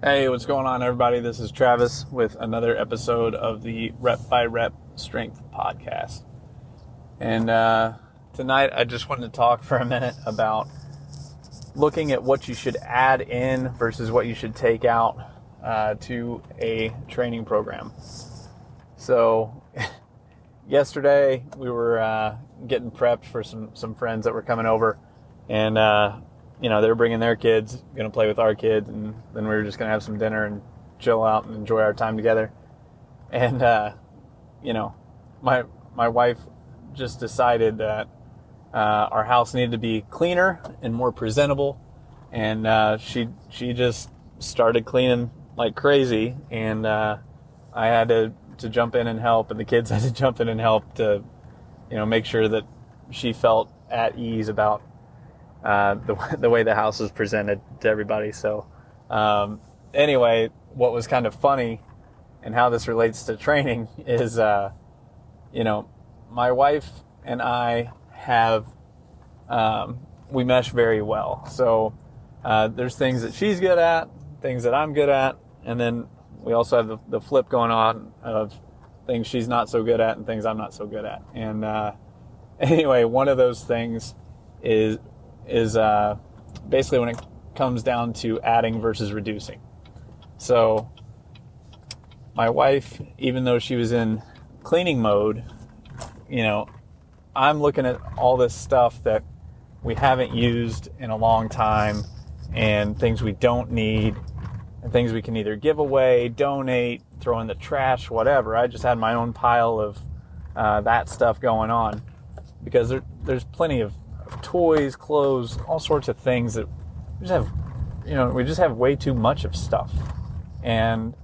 Hey, what's going on, everybody? This is Travis with another episode of the Rep by Rep Strength Podcast. And tonight, I just wanted to talk for a minute about looking at what you should add in versus what you should take out to a training program. So, yesterday, we were getting prepped for some friends that were coming over, and they were bringing their kids, going to play with our kids, and then we were just going to have some dinner and chill out and enjoy our time together. And my wife just decided that our house needed to be cleaner and more presentable, and she just started cleaning like crazy, and I had to jump in and help, and the kids had to jump in and help to make sure that she felt at ease about the way the house was presented to everybody. So anyway, what was kind of funny and how this relates to training is, my wife and I have, we mesh very well. So there's things that she's good at, things that I'm good at, and then we also have the flip going on of things she's not so good at and things I'm not so good at. And anyway, one of those things is basically when it comes down to adding versus reducing. So my wife, even though she was in cleaning mode, I'm looking at all this stuff that we haven't used in a long time and things we don't need and things we can either give away, donate, throw in the trash, whatever. I just had my own pile of that stuff going on because there's plenty of toys, clothes, all sorts of things that we just have way too much of stuff. And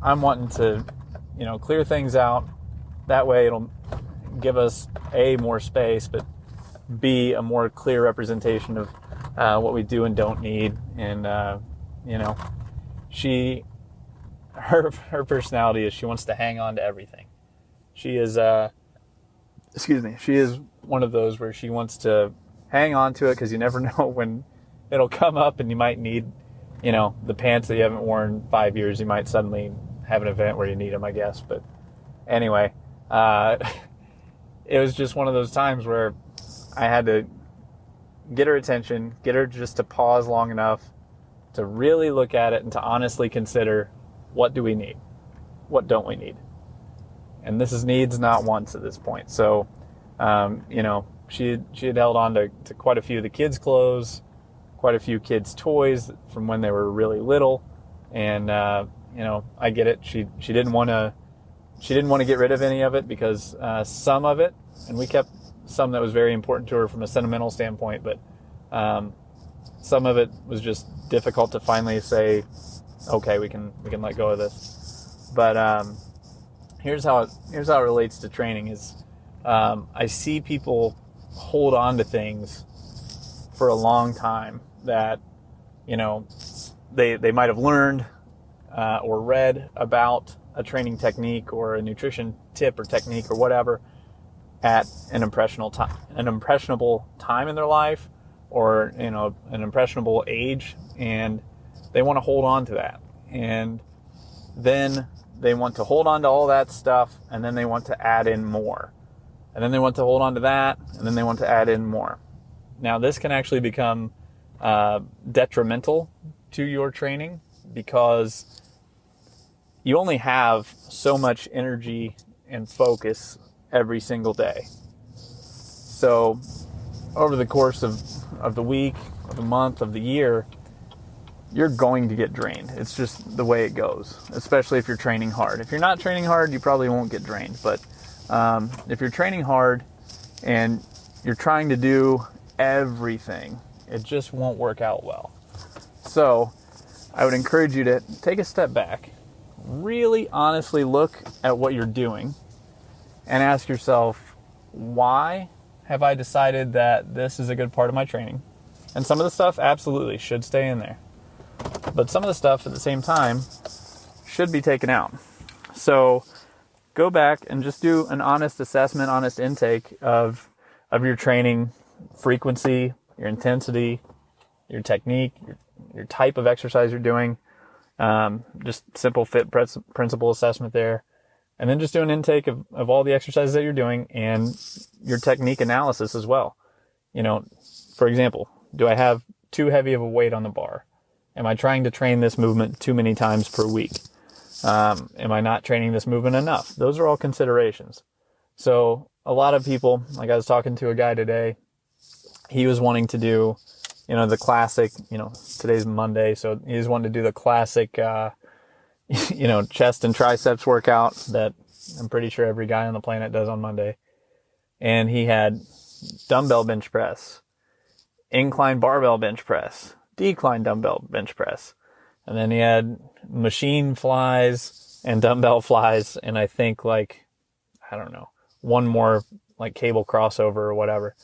I'm wanting to, clear things out. That way it'll give us A, more space, but B, a more clear representation of what we do and don't need. And, her personality is she wants to hang on to everything. She is, she is one of those where she wants to hang on to it because you never know when it'll come up and you might need, the pants that you haven't worn in 5 years. You might suddenly have an event where you need them, I guess. But anyway, it was just one of those times where I had to get her attention, get her just to pause long enough to really look at it and to honestly consider, what do we need? What don't we need? And this is needs, not wants at this point. So, she had held on to quite a few of the kids' clothes, quite a few kids' toys from when they were really little. And, I get it. She didn't want to get rid of any of it because some of it, and we kept some that was very important to her from a sentimental standpoint, but some of it was just difficult to finally say, okay, we can let go of this. But here's how it relates to training is I see people hold on to things for a long time that they might have learned or read about a training technique or a nutrition tip or technique or whatever at an impressionable time in their life, or an impressionable age, and they want to hold on to that, and then they want to hold on to all that stuff, and then they want to add in more, and then they want to hold on to that, and then they want to add in more. Now this can actually become detrimental to your training because you only have so much energy and focus every single day. So over the course of the week, of the month, of the year, you're going to get drained. It's just the way it goes, especially if you're training hard. If you're not training hard, you probably won't get drained. But if you're training hard and you're trying to do everything, it just won't work out well. So I would encourage you to take a step back, really honestly look at what you're doing, and ask yourself, why have I decided that this is a good part of my training? And some of the stuff absolutely should stay in there. But some of the stuff at the same time should be taken out. So go back and just do an honest assessment, honest intake of your training frequency, your intensity, your technique, your type of exercise you're doing, Just simple fit principle assessment there. And then just do an intake of all the exercises that you're doing and your technique analysis as well. For example, do I have too heavy of a weight on the bar? Am I trying to train this movement too many times per week? Am I not training this movement enough? Those are all considerations. So a lot of people, like I was talking to a guy today, he was wanting to do, the classic, today's Monday, so he was wanting to do the classic, chest and triceps workout that I'm pretty sure every guy on the planet does on Monday. And he had dumbbell bench press, incline barbell bench press, decline dumbbell bench press. And then he had machine flies and dumbbell flies. And I think one more like cable crossover or whatever.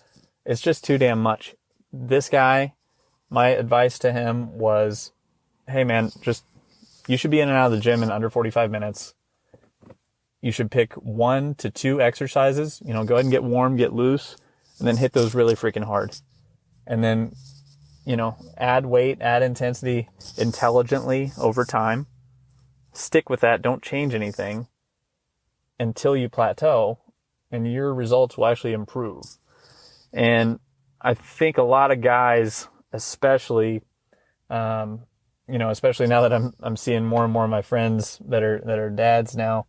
It's just too damn much. This guy, my advice to him was, hey man, you should be in and out of the gym in under 45 minutes. You should pick 1 to 2 exercises, go ahead and get warm, get loose, and then hit those really freaking hard. And then, add weight, add intensity intelligently over time. Stick with that. Don't change anything until you plateau, and your results will actually improve. And I think a lot of guys, especially now that I'm seeing more and more of my friends that are dads now,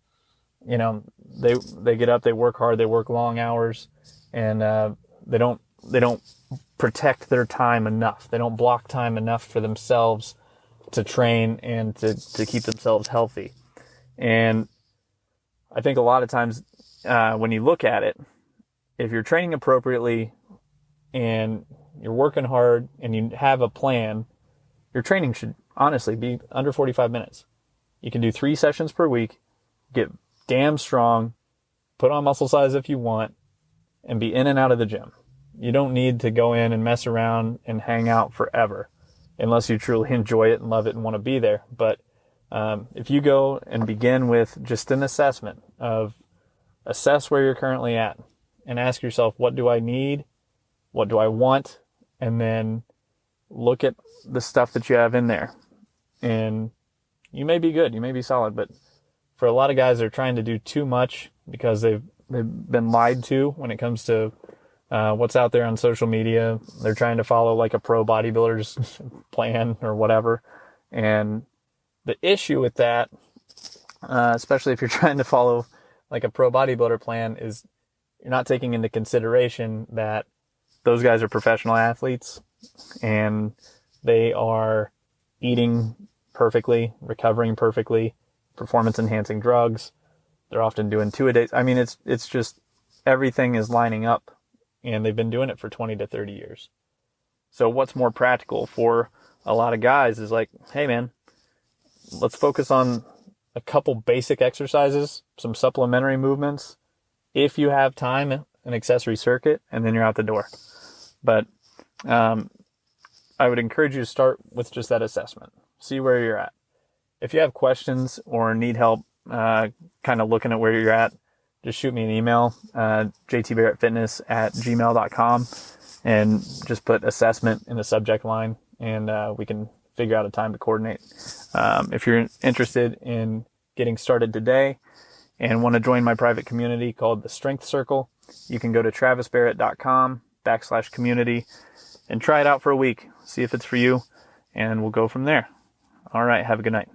they get up, they work hard, they work long hours, and they don't protect their time enough. They don't block time enough for themselves to train and to keep themselves healthy. And I think a lot of times when you look at it, if you're training appropriately and you're working hard and you have a plan, your training should honestly be under 45 minutes. You can do 3 sessions per week, get damn strong, put on muscle size if you want, and be in and out of the gym. You don't need to go in and mess around and hang out forever unless you truly enjoy it and love it and want to be there. But if you go and begin with just an assessment of assess where you're currently at and ask yourself, what do I need? What do I want? And then look at the stuff that you have in there. And you may be good, you may be solid, but for a lot of guys, they're trying to do too much because they've been lied to when it comes to what's out there on social media. They're trying to follow like a pro bodybuilder's plan or whatever. And the issue with that, especially if you're trying to follow like a pro bodybuilder plan, is you're not taking into consideration that those guys are professional athletes and they are eating perfectly, recovering perfectly, performance enhancing drugs. They're often doing 2-a-days. I mean, it's just everything is lining up, and they've been doing it for 20 to 30 years. So what's more practical for a lot of guys is like, hey man, let's focus on a couple basic exercises, some supplementary movements. If you have time, an accessory circuit, and then you're out the door. But I would encourage you to start with just that assessment. See where you're at. If you have questions or need help kind of looking at where you're at, just shoot me an email, jtbarrettfitness@gmail.com, and just put assessment in the subject line, and we can figure out a time to coordinate. If you're interested in getting started today and want to join my private community called the Strength Circle, you can go to travisbarrett.com/community and try it out for a week. See if it's for you, and we'll go from there. All right. Have a good night.